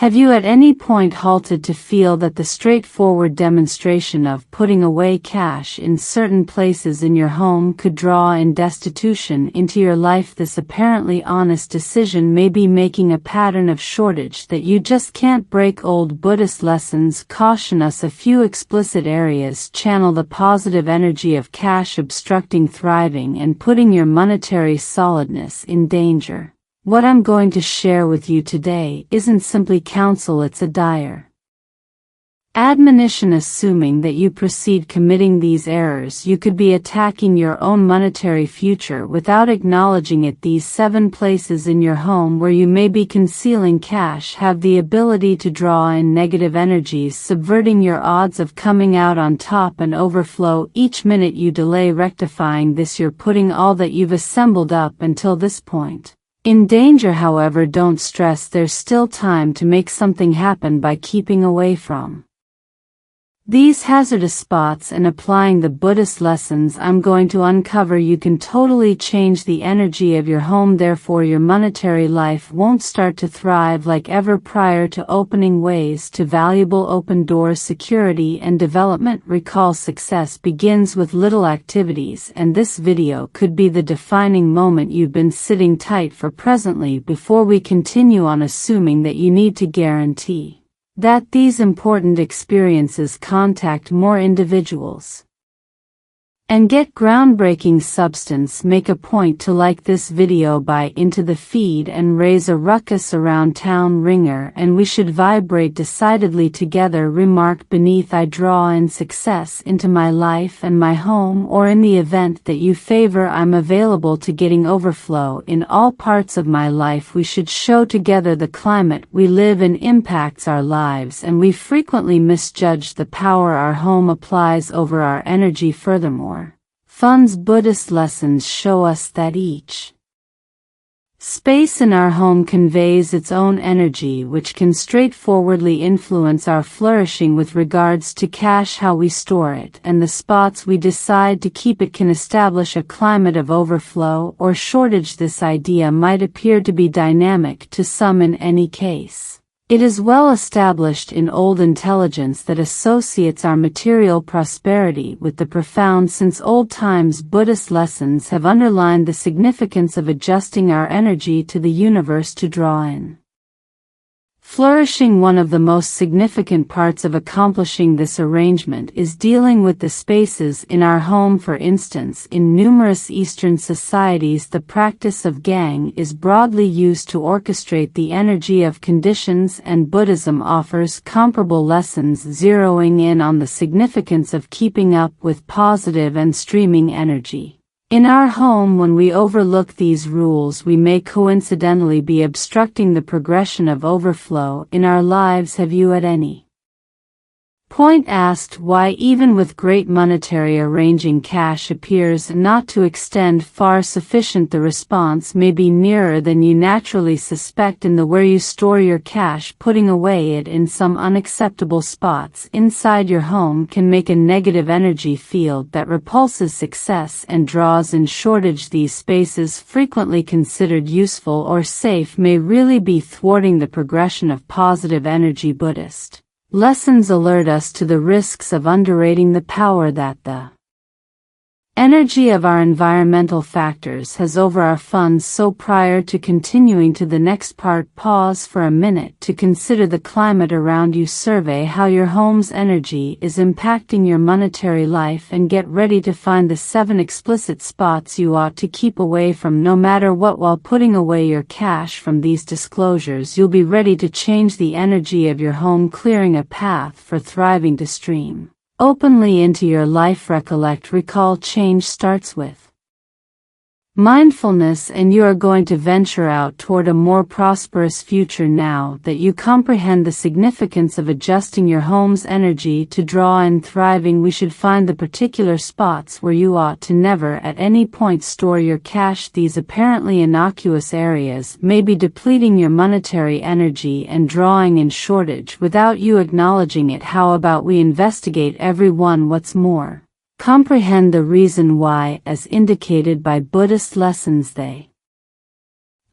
Have you at any point halted to feel that the straightforward demonstration of putting away cash in certain places in your home could draw in destitution into your life? This apparently honest decision may be making a pattern of shortage that you just can't break. Old Buddhist lessons caution us a few explicit areas channel the positive energy of cash, obstructing thriving and putting your monetary solidness in danger. What I'm going to share with you today isn't simply counsel, it's a dire admonition. Assuming that you proceed committing these errors, you could be attacking your own monetary future without acknowledging it. These 7 places in your home where you may be concealing cash have the ability to draw in negative energies, subverting your odds of coming out on top and overflow. Each minute you delay rectifying this, you're putting all that you've assembled up until this point in danger. However, don't stress, there's still time to make something happen by keeping away from these hazardous spots and applying the Buddhist lessons I'm going to uncover. You can totally change the energy of your home, therefore your monetary life won't start to thrive like ever prior to opening ways to valuable open doors, security and development. Recall, success begins with little activities, and this video could be the defining moment you've been sitting tight for. Presently, before we continue on, assuming that you need to guarantee that these important experiences contact more individuals and get groundbreaking substance, make a point to like this video, buy into the feed and raise a ruckus around town. Ringer and we should vibrate decidedly together. Remark beneath, I draw in success into my life and my home, or in the event that you favor, I'm available to getting overflow in all parts of my life. We should show together the climate we live in impacts our lives, and we frequently misjudge the power our home applies over our energy. Furthermore, Fun's Buddhist lessons show us that each space in our home conveys its own energy, which can straightforwardly influence our flourishing. With regards to cash, how we store it and the spots we decide to keep it can establish a climate of overflow or shortage. This idea might appear to be dynamic to some. In any case, it is well established in old intelligence that associates our material prosperity with the profound. Since old times, Buddhist lessons have underlined the significance of adjusting our energy to the universe to draw in flourishing. One of the most significant parts of accomplishing this arrangement is dealing with the spaces in our home. For instance, in numerous Eastern societies, the practice of gang is broadly used to orchestrate the energy of conditions, and Buddhism offers comparable lessons, zeroing in on the significance of keeping up with positive and streaming energy in our home. When we overlook these rules, we may coincidentally be obstructing the progression of overflow in our lives. Have you at any point asked why, even with great monetary arranging, cash appears not to extend far sufficient? The response may be nearer than you naturally suspect. In the where you store your cash, putting away it in some unacceptable spots inside your home can make a negative energy field that repulses success and draws in shortage. These spaces, frequently considered useful or safe, may really be thwarting the progression of positive energy. Buddhist lessons alert us to the risks of underrating the power that the energy of our environmental factors has over our funds. So prior to continuing to the next part, pause for a minute to consider the climate around you. Survey how your home's energy is impacting your monetary life, and get ready to find the 7 explicit spots you ought to keep away from no matter what. While putting away your cash from these disclosures, you'll be ready to change the energy of your home, clearing a path for thriving to stream openly into your life. Recall, change starts with mindfulness, and you are going to venture out toward a more prosperous future. Now that you comprehend the significance of adjusting your home's energy to draw in thriving, we should find the particular spots where you ought to never at any point store your cash. These apparently innocuous areas may be depleting your monetary energy and drawing in shortage without you acknowledging it. How about we investigate every one? What's more, comprehend the reason why, as indicated by Buddhist lessons. They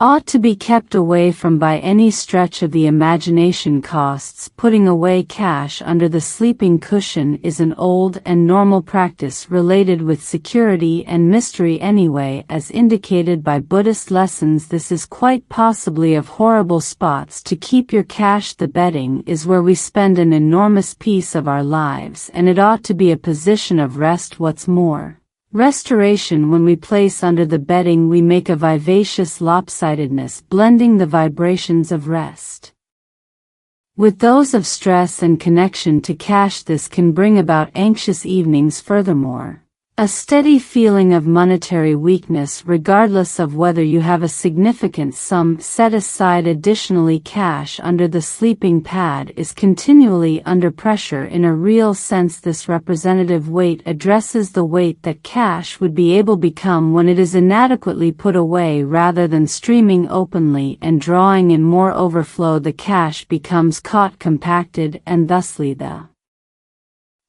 ought to be kept away from by any stretch of the imagination. Costs. Putting away cash under the sleeping cushion is an old and normal practice related with security and mystery anyway. As indicated by Buddhist lessons, this is quite possibly of horrible spots to keep your cash. The bedding is where we spend an enormous piece of our lives, and it ought to be a position of rest. What's more, restoration. When we place under the bedding, we make a vivacious lopsidedness, blending the vibrations of rest with those of stress and connection to cash. This can bring about anxious evenings. Furthermore, a steady feeling of monetary weakness, regardless of whether you have a significant sum set aside. Additionally, cash under the sleeping pad is continually under pressure in a real sense. This representative weight addresses the weight that cash would be able to become when it is inadequately put away. Rather than streaming openly and drawing in more overflow, the cash becomes caught, compacted, and thusly the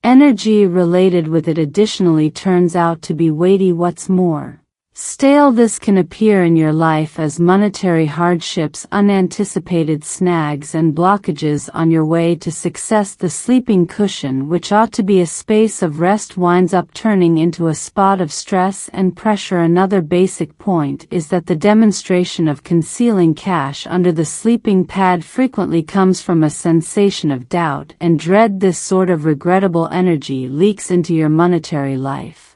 energy related with it additionally turns out to be weighty. What's more, stale. This can appear in your life as monetary hardships, unanticipated snags, and blockages on your way to success. The sleeping cushion, which ought to be a space of rest, winds up turning into a spot of stress and pressure. Another basic point is that the demonstration of concealing cash under the sleeping pad frequently comes from a sensation of doubt and dread. This sort of regrettable energy leaks into your monetary life,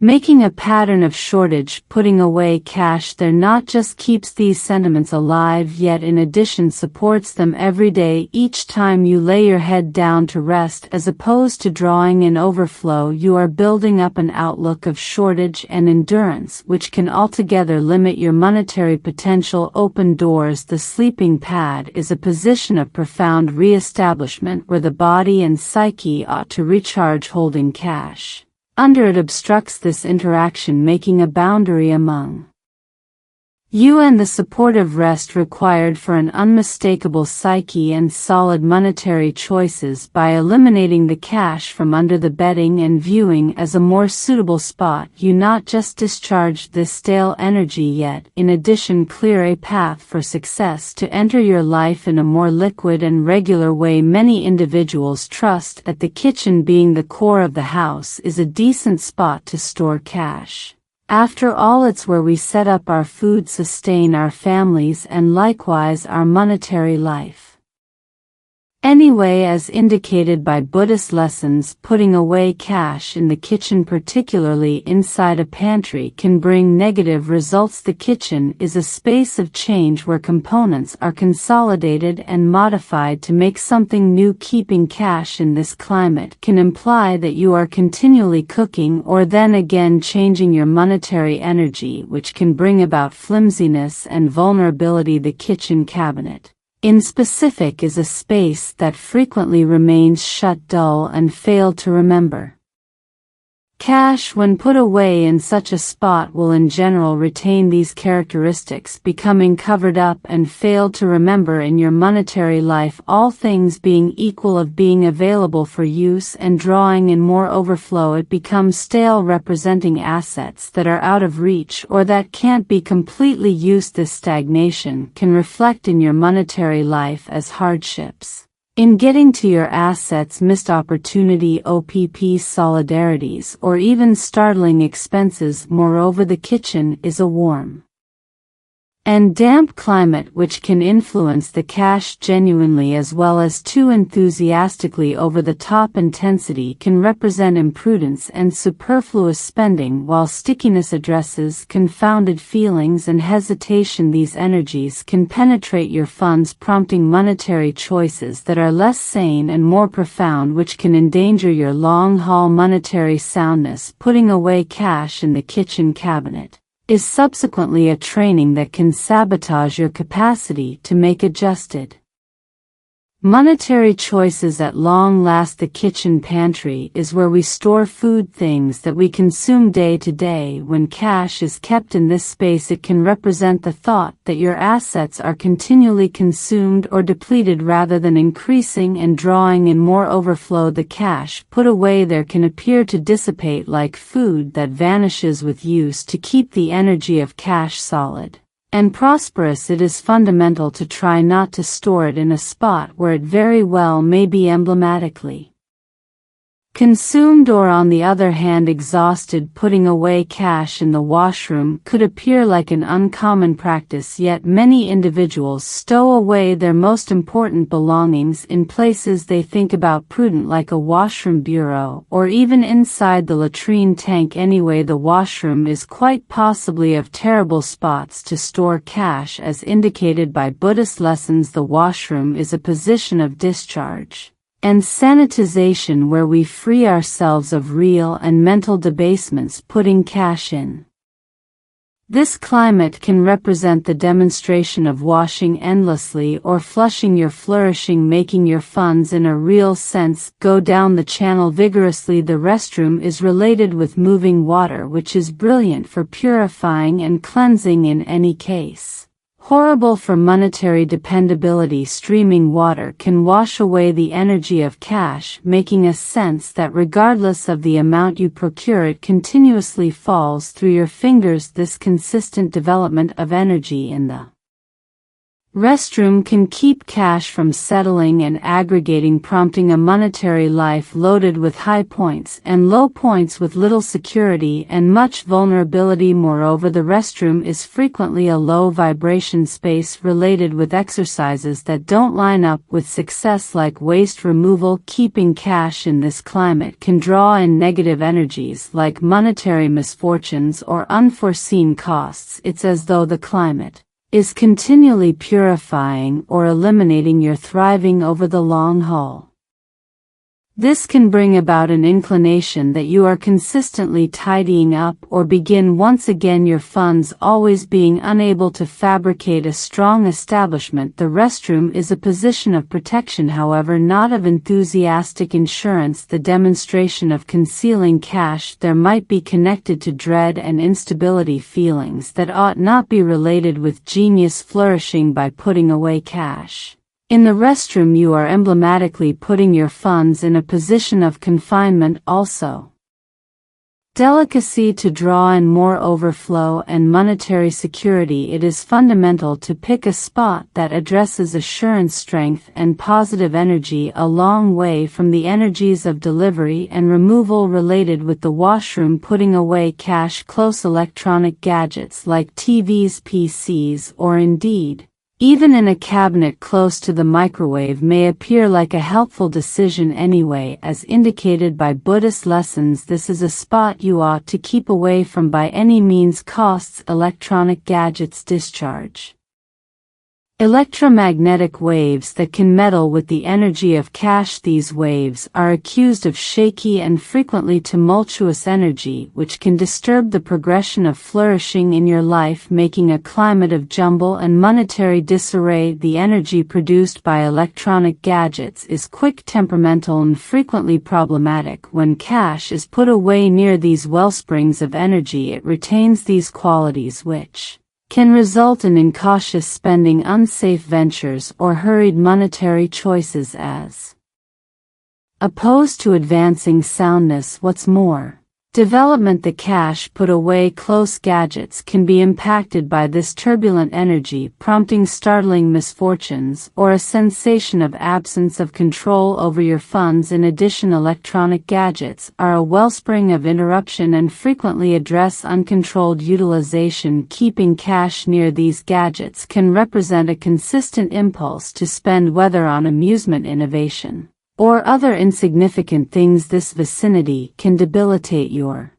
making a pattern of shortage. Putting away cash there not just keeps these sentiments alive, yet in addition supports them every day. Each time you lay your head down to rest, as opposed to drawing in overflow, you are building up an outlook of shortage and endurance, which can altogether limit your monetary potential. Open doors. The sleeping pad is a position of profound re-establishment where the body and psyche ought to recharge. Holding cash under it obstructs this interaction, making a boundary among you and the supportive rest required for an unmistakable psyche and solid monetary choices. By eliminating the cash from under the bedding and viewing as a more suitable spot, you not just discharge this stale energy, yet in addition clear a path for success to enter your life in a more liquid and regular way. Many individuals trust that the kitchen, being the core of the house, is a decent spot to store cash. After all, it's where we set up our food, sustain our families, and likewise our monetary life. Anyway, as indicated by Buddhist lessons, putting away cash in the kitchen, particularly inside a pantry, can bring negative results. The kitchen is a space of change where components are consolidated and modified to make something new. Keeping cash in this climate can imply that you are continually cooking or then again changing your monetary energy, which can bring about flimsiness and vulnerability. The kitchen cabinet, in specific, is a space that frequently remains shut, dull, and failed to remember. Cash, when put away in such a spot, will in general retain these characteristics, becoming covered up and failed to remember. In your monetary life, all things being equal, of being available for use and drawing in more overflow, it becomes stale, representing assets that are out of reach or that can't be completely used. This stagnation can reflect in your monetary life as hardships in getting to your assets, missed opportunity, OPP, solidarities, or even startling expenses. Moreover, the kitchen is a warm and damp climate which can influence the cash genuinely as well as too enthusiastically. Over the top intensity can represent imprudence and superfluous spending, while stickiness addresses confounded feelings and hesitation. These energies can penetrate your funds, prompting monetary choices that are less sane and more profound, which can endanger your long-haul monetary soundness. Putting away cash in the kitchen cabinet is subsequently a training that can sabotage your capacity to make adjusted monetary choices. At long last, the kitchen pantry is where we store food, things that we consume day to day. When cash is kept in this space, it can represent the thought that your assets are continually consumed or depleted rather than increasing and drawing in more overflow. The cash put away there can appear to dissipate like food that vanishes with use. To keep the energy of cash solid, and prosperous, it is fundamental to try not to store it in a spot where it very well may be emblematically consumed, or on the other hand exhausted. Putting away cash in the washroom could appear like an uncommon practice, yet many individuals stow away their most important belongings in places they think about prudent, like a washroom bureau, or even inside the latrine tank. Anyway, the washroom is quite possibly of terrible spots to store cash, as indicated by Buddhist lessons. The washroom is a position of discharge and sanitization where we free ourselves of real and mental debasements. Putting cash in this climate can represent the demonstration of washing endlessly or flushing your flourishing, making your funds in a real sense go down the channel vigorously. The restroom is related with moving water, which is brilliant for purifying and cleansing in any case. Horrible for monetary dependability. Streaming water can wash away the energy of cash, making a sense that regardless of the amount you procure, it continuously falls through your fingers. This consistent development of energy in the restroom can keep cash from settling and aggregating, prompting a monetary life loaded with high points and low points, with little security and much vulnerability. Moreover, the restroom is frequently a low vibration space related with exercises that don't line up with success, like waste removal. Keeping cash in this climate can draw in negative energies like monetary misfortunes or unforeseen costs. It's as though the climate is continually purifying or eliminating your thriving over the long haul. This can bring about an inclination that you are consistently tidying up or begin once again your funds, always being unable to fabricate a strong establishment. The restroom is a position of protection, however, not of enthusiastic insurance. The demonstration of concealing cash there might be connected to dread and instability, feelings that ought not be related with genius flourishing. By putting away cash in the restroom, you are emblematically putting your funds in a position of confinement. Also, delicacy to draw in more overflow and monetary security. It is fundamental to pick a spot that addresses assurance, strength, and positive energy, a long way from the energies of delivery and removal related with the washroom. Putting away cash close. Electronic gadgets like TVs, PCs, or indeed even in a cabinet close to the microwave may appear like a helpful decision anyway. As indicated by Buddhist lessons, this is a spot you ought to keep away from by any means. Costs. Electronic gadgets discharge electromagnetic waves that can meddle with the energy of cash. These waves are accused of shaky and frequently tumultuous energy, which can disturb the progression of flourishing in your life, making a climate of jumble and monetary disarray. The energy produced by electronic gadgets is quick, temperamental, and frequently problematic. When cash is put away near these wellsprings of energy, it retains these qualities, which can result in incautious spending, unsafe ventures, or hurried monetary choices as opposed to advancing soundness. What's more, development. The cash put away close gadgets can be impacted by this turbulent energy, prompting startling misfortunes or a sensation of absence of control over your funds. In addition, electronic gadgets are a wellspring of interruption and frequently address uncontrolled utilization. Keeping cash near these gadgets can represent a consistent impulse to spend, whether on amusement, innovation, or other insignificant things. This vicinity can debilitate your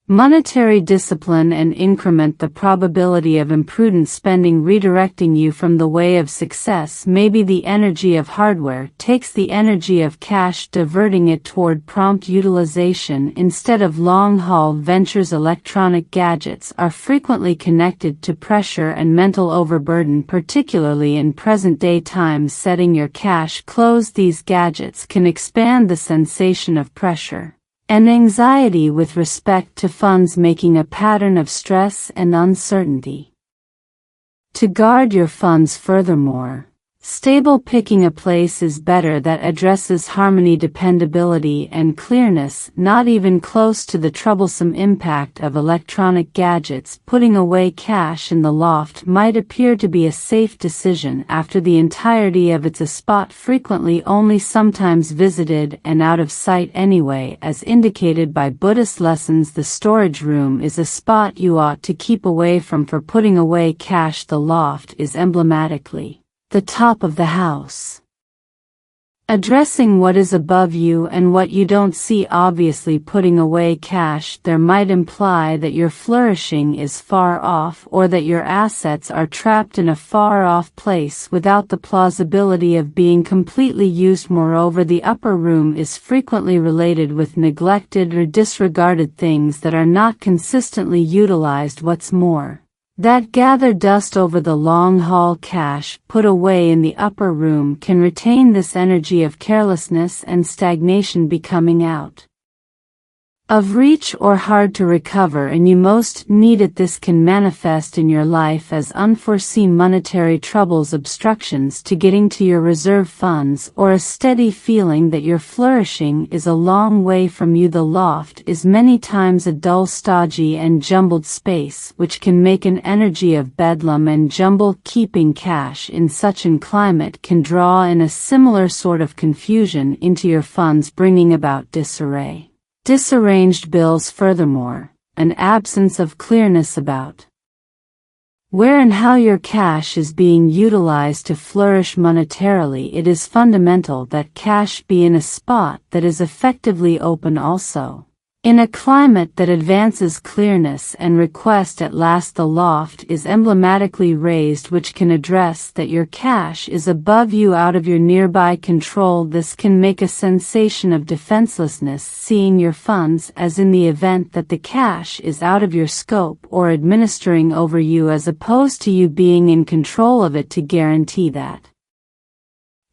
monetary discipline and increment the probability of imprudent spending, redirecting you from the way of success. Maybe the energy of hardware takes the energy of cash, diverting it toward prompt utilization instead of long-haul ventures. Electronic gadgets are frequently connected to pressure and mental overburden, particularly in present-day times. Setting your cash close. These gadgets can expand the sensation of pressure and anxiety with respect to funds, making a pattern of stress and uncertainty. To guard your funds, furthermore, Stable picking a place is better that addresses harmony, dependability, and clearness, not even close to the troublesome impact of electronic gadgets. Putting away cash in the loft might appear to be a safe decision after the entirety of it's a spot frequently only sometimes visited and out of sight anyway. As indicated by Buddhist lessons, the storage room is a spot you ought to keep away from. For putting away cash, the loft is emblematically the top of the house. Addressing what is above you and what you don't see. Obviously, putting away cash there might imply that your flourishing is far off, or that your assets are trapped in a far-off place without the plausibility of being completely used. Moreover, the upper room is frequently related with neglected or disregarded things that are not consistently utilized. What's more, that gather dust over the long haul. Cash put away in the upper room can retain this energy of carelessness and stagnation, becoming out of reach or hard to recover, and you most need it. This can manifest in your life as unforeseen monetary troubles, obstructions to getting to your reserve funds, or a steady feeling that your flourishing is a long way from you. The loft is many times a dull, stodgy, and jumbled space, which can make an energy of bedlam and jumble. Keeping cash in such a climate can draw in a similar sort of confusion into your funds, bringing about disarray, disarranged bills. Furthermore, an absence of clearness about where and how your cash is being utilized to flourish monetarily. It is fundamental that cash be in a spot that is effectively open also. In a climate that advances clearness and request at last, the loft is emblematically raised, which can address that your cash is above you, out of your nearby control. This can make a sensation of defenselessness, seeing your funds as in the event that the cash is out of your scope or administering over you, as opposed to you being in control of it. To guarantee that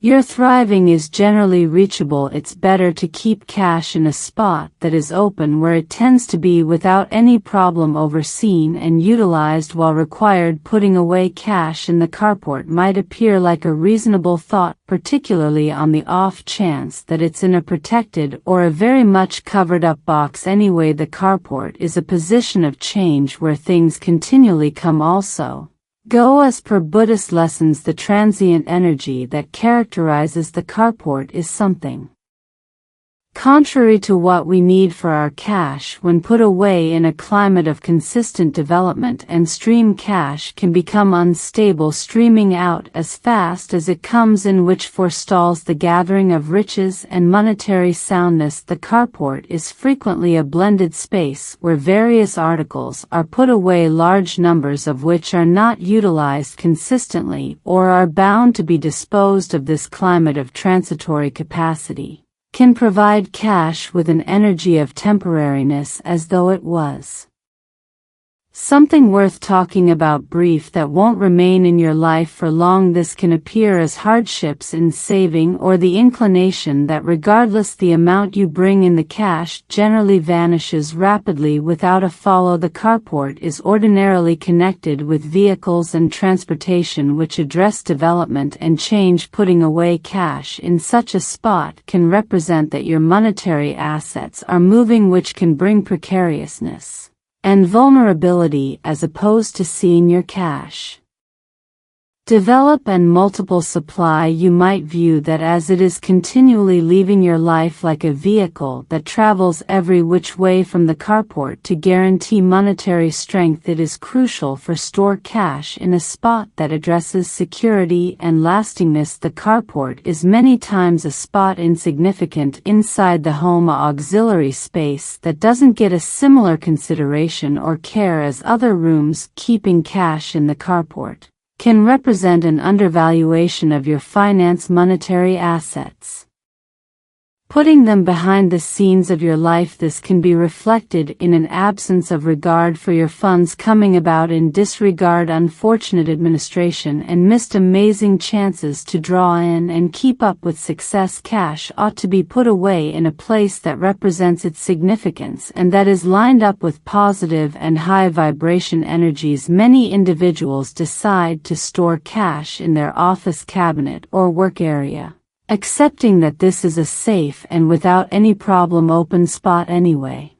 your thriving is generally reachable, it's better to keep cash in a spot that is open, where it tends to be without any problem overseen and utilized while required. Putting away cash in the carport might appear like a reasonable thought, particularly on the off chance that it's in a protected or a very much covered up box anyway. The carport is a position of change where things continually come also go. As per Buddhist lessons, the transient energy that characterizes the carport is something contrary to what we need for our cash. When put away in a climate of consistent development and stream, cash can become unstable, streaming out as fast as it comes in, which forestalls the gathering of riches and monetary soundness. The carport is frequently a blended space where various articles are put away, large numbers of which are not utilized consistently or are bound to be disposed of. This climate of transitory capacity can provide cash with an energy of temporariness, as though it was something worth talking about, brief, that won't remain in your life for long. This can appear as hardships in saving, or the inclination that regardless the amount you bring in, the cash generally vanishes rapidly without a follow. The carport is ordinarily connected with vehicles and transportation which address development and change. Putting away cash in such a spot can represent that your monetary assets are moving, which can bring precariousness and vulnerability, as opposed to seeing your cash develop and multiple supply. You might view that as it is continually leaving your life like a vehicle that travels every which way from the carport. To guarantee monetary strength, it is crucial for store cash in a spot that addresses security and lastingness. The carport is many times a spot insignificant inside the home, a auxiliary space that doesn't get a similar consideration or care as other rooms. Keeping cash in the carport can represent an undervaluation of your monetary assets. putting them behind the scenes of your life. This can be reflected in an absence of regard for your funds coming about in disregard, unfortunate administration, and missed amazing chances to draw in and keep up with success. Cash ought to be put away in a place that represents its significance and that is lined up with positive and high vibration energies. Many individuals decide to store cash in their office cabinet or work area, accepting that this is a safe and without any problem open spot anyway.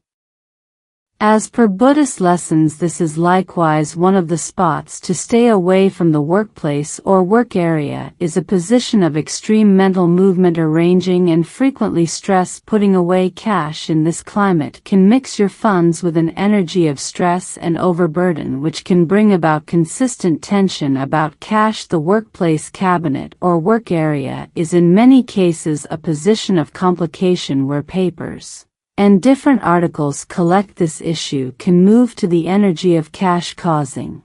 As per Buddhist lessons, this is likewise one of the spots to stay away from. The workplace or work area is a position of extreme mental movement, arranging and frequently stress. Putting away cash in this climate can mix your funds with an energy of stress and overburden, which can bring about consistent tension about cash. The workplace cabinet or work area is in many cases a position of complication where papers and different articles collect. This issue can move to the energy of cash, causing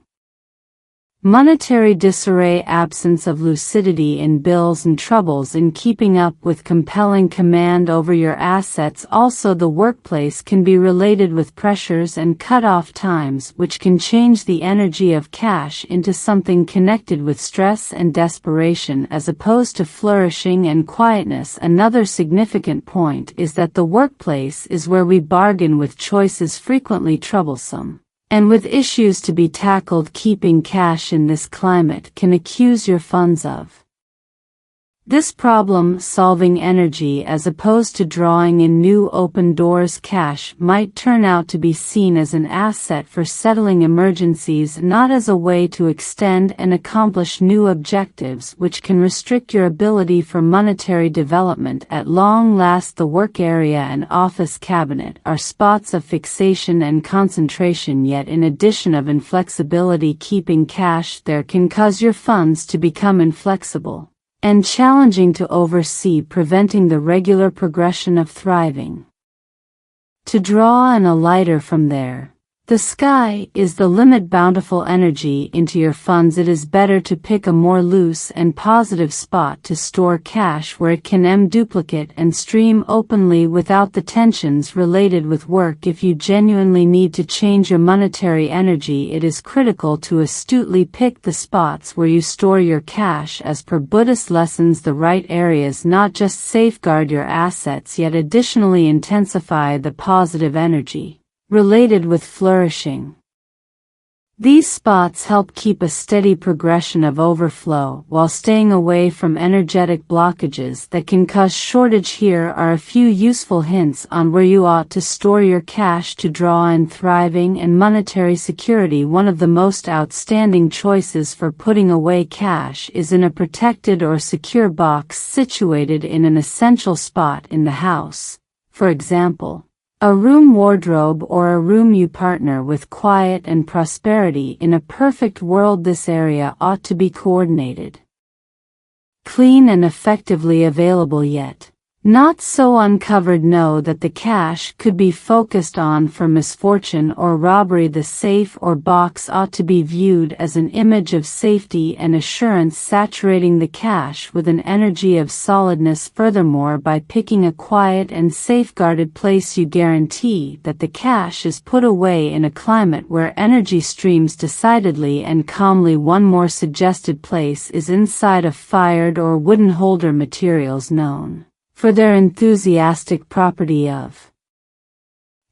monetary disarray, absence of lucidity in bills, and troubles in keeping up with compelling command over your assets. Also, the workplace can be related with pressures and cut-off times, which can change the energy of cash into something connected with stress and desperation as opposed to flourishing and quietness. Another significant point is that the workplace is where we bargain with choices frequently troublesome, and with issues to be tackled. Keeping cash in this climate can accuse your funds of this problem-solving energy as opposed to drawing in new open doors. Cash might turn out to be seen as an asset for settling emergencies, not as a way to extend and accomplish new objectives, which can restrict your ability for monetary development. At long last, the work area and office cabinet are spots of fixation and concentration, yet in addition of inflexibility. Keeping cash there can cause your funds to become inflexible and challenging to oversee, preventing the regular progression of thriving. To draw in a lighter from there, the sky is the limit. Bountiful energy into your funds. It is better to pick a more loose and positive spot to store cash where it can duplicate and stream openly without the tensions related with work. If you genuinely need to change your monetary energy, it is critical to astutely pick the spots where you store your cash. As per Buddhist lessons, the right areas not just safeguard your assets, yet additionally intensify the positive energy related with flourishing. These spots help keep a steady progression of overflow while staying away from energetic blockages that can cause shortage. Here are a few useful hints on where you ought to store your cash to draw in thriving and monetary security. One of the most outstanding choices for putting away cash is in a protected or secure box situated in an essential spot in the house. For example, a room wardrobe or a room you partner with. Quiet and prosperity. In a perfect world, this area ought to be coordinated, clean and effectively available, yet not so uncovered. Know that the cash could be focused on for misfortune or robbery. The safe or box ought to be viewed as an image of safety and assurance, saturating the cash with an energy of solidness. Furthermore, by picking a quiet and safeguarded place, you guarantee that the cash is put away in a climate where energy streams decidedly and calmly. One more suggested place is inside a fired or wooden holder, materials known for their enthusiastic property of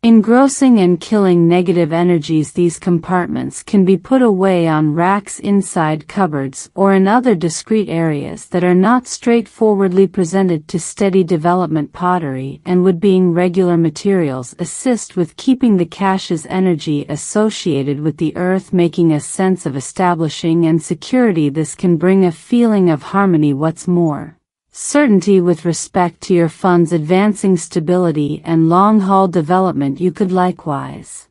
engrossing and killing negative energies. These compartments can be put away on racks inside cupboards or in other discrete areas that are not straightforwardly presented to steady development. Pottery and wood, being regular materials, assist with keeping the cash's energy associated with the earth, making a sense of establishing and security. This can bring a feeling of harmony. What's more, certainty with respect to your funds, advancing stability and long-haul development. You could likewise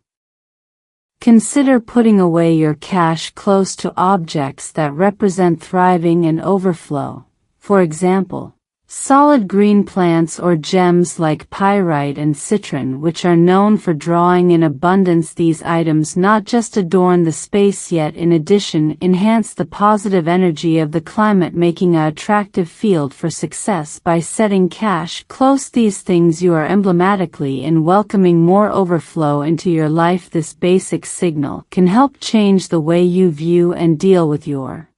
consider putting away your cash close to objects that represent thriving and overflow. For example, Solid green plants or gems like pyrite and citron, which are known for drawing in abundance. These items not just adorn the space yet in addition enhance the positive energy of the climate, making an attractive field for success by setting cash close. These things you are emblematically in welcoming more overflow into your life. This basic signal can help change the way you view and deal with your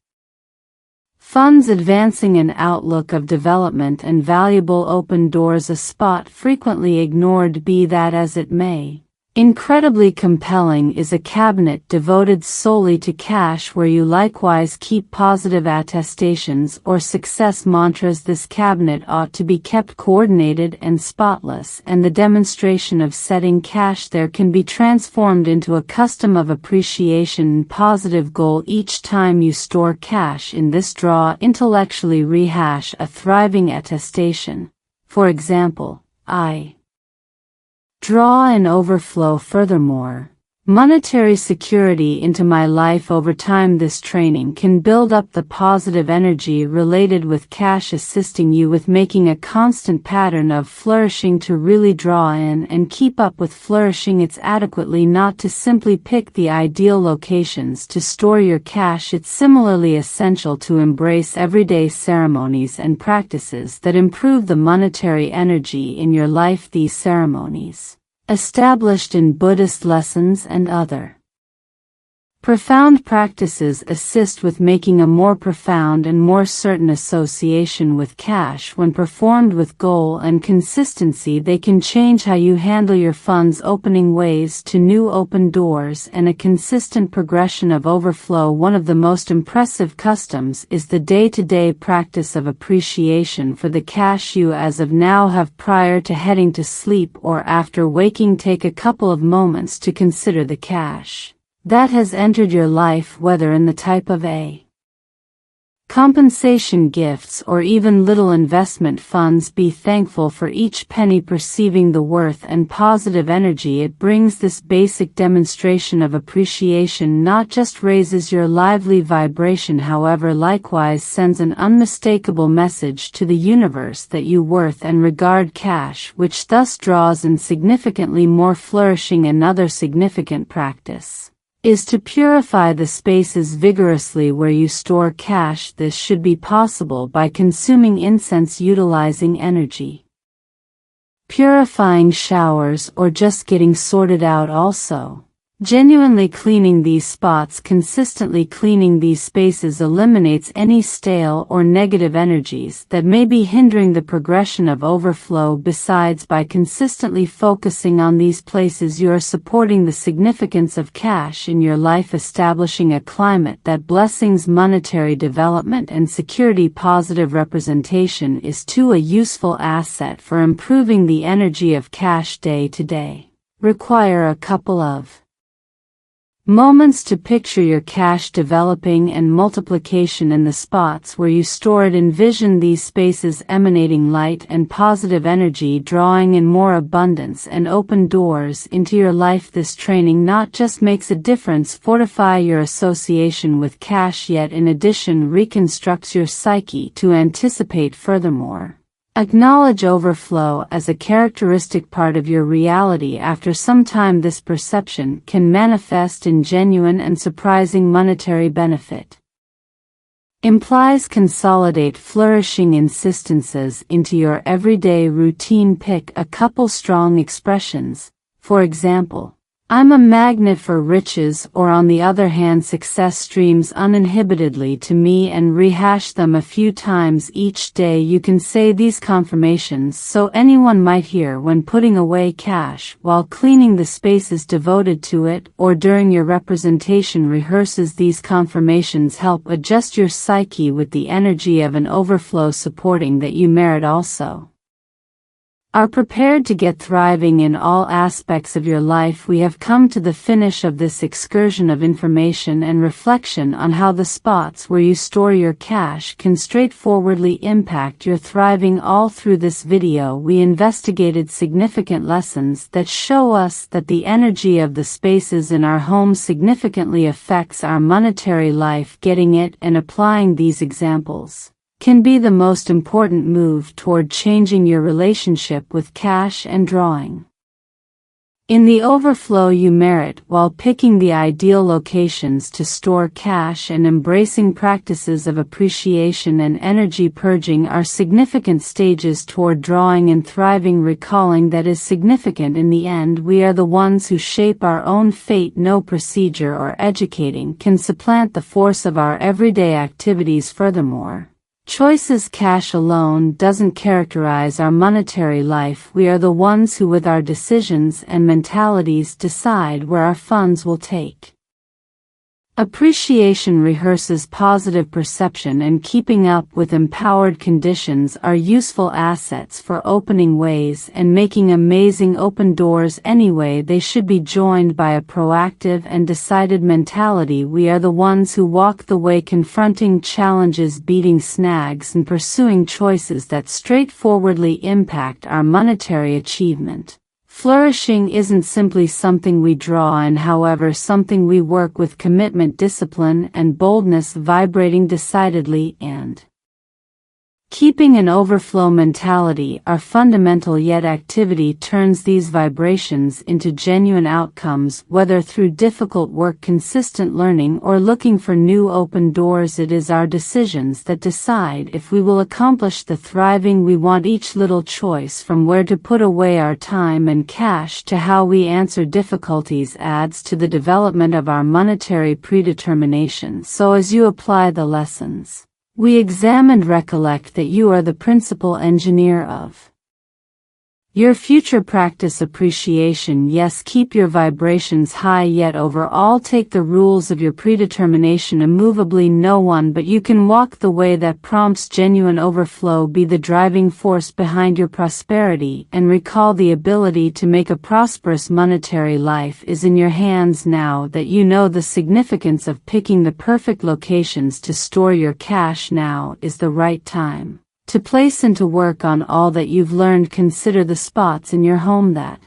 funds, advancing an outlook of development and valuable open doors. A spot frequently ignored, be that as it may. Incredibly compelling is a cabinet devoted solely to cash, where you likewise keep positive attestations or success mantras. This cabinet ought to be kept coordinated and spotless, and the demonstration of setting cash there can be transformed into a custom of appreciation and positive goal. Each time you store cash in this drawer, intellectually rehash a thriving attestation. For example, I draw an overflow. Furthermore, monetary security into my life over time. This training can build up the positive energy related with cash, assisting you with making a constant pattern of flourishing to really draw in and keep up with flourishing. It's adequately not to simply pick the ideal locations to store your cash. It's similarly essential to embrace everyday ceremonies and practices that improve the monetary energy in your life. These ceremonies, established in Buddhist lessons and other profound practices, assist with making a more profound and more certain association with cash. When performed with goal and consistency, they can change how you handle your funds, opening ways to new open doors and a consistent progression of overflow. One of the most impressive customs is the day-to-day practice of appreciation for the cash you as of now have. Prior to heading to sleep or after waking, take a couple of moments to consider the cash that has entered your life, whether in the type of a compensation, gifts, or even little investment funds. Be thankful for each penny, perceiving the worth and positive energy it brings. This basic demonstration of appreciation not just raises your lively vibration, however, likewise sends an unmistakable message to the universe that you worth and regard cash, which thus draws in significantly more flourishing. Another significant practice is to purify the spaces vigorously where you store cash. This should be possible by consuming incense, utilizing energy purifying showers, or just getting sorted out. Also, genuinely cleaning these spots. Consistently cleaning these spaces eliminates any stale or negative energies that may be hindering the progression of overflow. Besides, by consistently focusing on these places, you are supporting the significance of cash in your life, establishing a climate that blessings monetary development and security. Positive representation is too a useful asset for improving the energy of cash day to day. Require a couple of moments to picture your cash developing and multiplication in the spots where you store it. Envision these spaces emanating light and positive energy, drawing in more abundance and open doors into your life. This training not just makes a difference, fortify your association with cash, yet in addition reconstructs your psyche to anticipate. Furthermore, acknowledge overflow as a characteristic part of your reality. After some time, this perception can manifest in genuine and surprising monetary benefit. Implies consolidate flourishing insistences into your everyday routine. Pick a couple strong expressions. For example, I'm a magnet for riches, or on the other hand, success streams uninhibitedly to me, and rehash them a few times each day. You can say these confirmations so anyone might hear when putting away cash, while cleaning the spaces devoted to it, or during your representation rehearses. These confirmations help adjust your psyche with the energy of an overflow, supporting that you merit also are prepared to get thriving in all aspects of your life. We have come to the finish of this excursion of information and reflection on how the spots where you store your cash can straightforwardly impact your thriving. All through this video, we investigated significant lessons that show us that the energy of the spaces in our homes significantly affects our monetary life. Getting it and applying these examples can be the most important move toward changing your relationship with cash and drawing. In the overflow you merit while picking the ideal locations to store cash and embracing practices of appreciation and energy purging are significant stages toward drawing and thriving, recalling that is significant in the end we are the ones who shape our own fate. No procedure or educating can supplant the force of our everyday activities. Furthermore, choices cash alone doesn't characterize our monetary life. We are the ones who with our decisions and mentalities decide where our funds will take. Appreciation rehearses positive perception, and keeping up with empowered conditions are useful assets for opening ways and making amazing open doors. Anyway, they should be joined by a proactive and decided mentality. We are the ones who walk the way, confronting challenges, beating snags, and pursuing choices that straightforwardly impact our monetary achievement. Flourishing isn't simply something we draw in, however, something we work with commitment, discipline, and boldness, vibrating decidedly and keeping an overflow mentality are fundamental, yet activity turns these vibrations into genuine outcomes, whether through difficult work, consistent learning, or looking for new open doors. It is our decisions that decide if we will accomplish the thriving we want. Each little choice, from where to put away our time and cash to how we answer difficulties, adds to the development of our monetary predetermination. So as you apply the lessons we examined, recollect that you are the principal engineer of your future. Practice appreciation. Yes, keep your vibrations high, yet overall take the rules of your predetermination immovably. No one but you can walk the way that prompts genuine overflow. Be the driving force behind your prosperity, and recall the ability to make a prosperous monetary life is in your hands. Now that you know the significance of picking the perfect locations to store your cash, now is the right time to place into work on all that you've learned. Consider the spots in your home that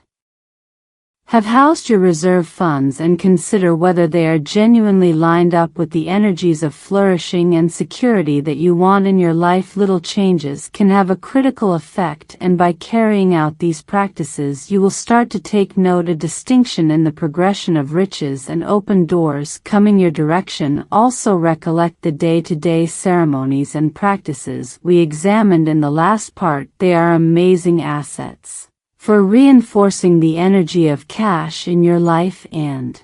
have housed your reserve funds and consider whether they are genuinely lined up with the energies of flourishing and security that you want in your life. Little changes can have a critical effect, and by carrying out these practices you will start to take note a distinction in the progression of riches and open doors coming your direction. Also recollect the day-to-day ceremonies and practices we examined in the last part. They are amazing assets for reinforcing the energy of cash in your life and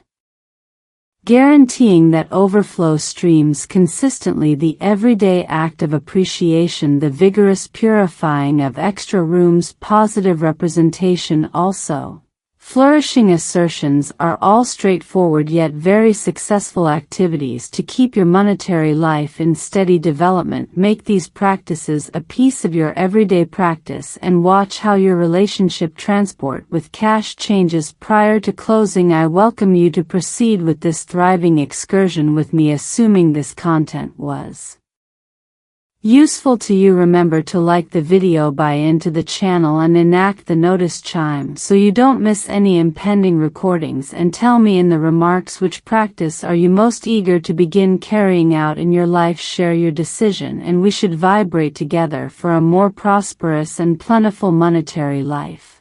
guaranteeing that overflow streams consistently. The everyday act of appreciation, the vigorous purifying of extra rooms, positive representation. Also, flourishing assertions are all straightforward yet very successful activities to keep your monetary life in steady development. Make these practices a piece of your everyday practice and watch how your relationship transport with cash changes. Prior to closing, I welcome you to proceed with this thriving excursion with me. Assuming this content was useful to you, remember to like the video, buy into the channel, and enact the notice chime so you don't miss any impending recordings, and tell me in the remarks which practice are you most eager to begin carrying out in your life. Share your decision, and we should vibrate together for a more prosperous and plentiful monetary life.